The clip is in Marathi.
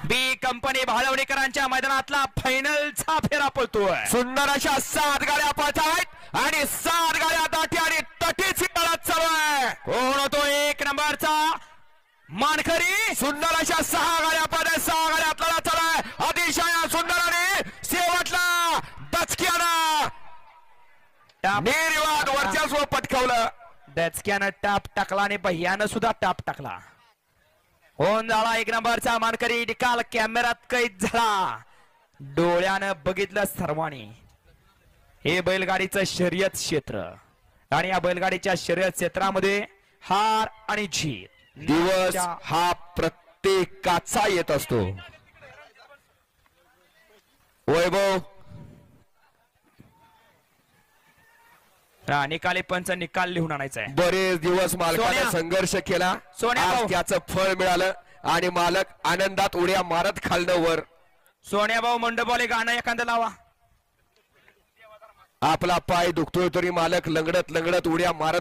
बी कंपनी भाळवणीकरांच्या मैदानातला फायनलचा फेरा पळतोय. सुंदर अशा 7 गाड्या पळतायत आणि 7 गाड्या दाटी आणि तटीची लढत चालू आहे. कोण होतो 1 नंबरचा मानकरी? सुंदर अशा 6 गाड्या पळतायत. 6 गाड्या आपल्याला चालू आहे. अतिशय सुंदर आणि शेवटला दचक्यानं निर्वाद वर्चस्व पटकावलं. दचक्यानं टाप टाकला आणि भैयानं सुद्धा टाप टाकला. होऊन झाला 1 नंबरचा मानकरी. निकाल कॅमेऱ्यात कैद झाला. डोळ्यानं बघितलं सर्वांनी. हे बैलगाडीचं शर्यत क्षेत्र आणि या बैलगाडीच्या शर्यत क्षेत्रामध्ये हार आणि जीत दिवस हा प्रत्येकाचा येत असतो. वैभव निकाली पंच निकाल लिहून आणायचा आहे. बरेच दिवस मालकाने सोन्या. संघर्ष केला. सोन्या आज भाऊ. त्याचं फळ मिळालं आणि मालक आनंदात उड्या मारत खालनं वर. सोन्याभाऊ मंडपवाले गाणं एखादं लावा. आपला पाय दुखतोय तरी मालक लंगडत लंगडत उड्या मारत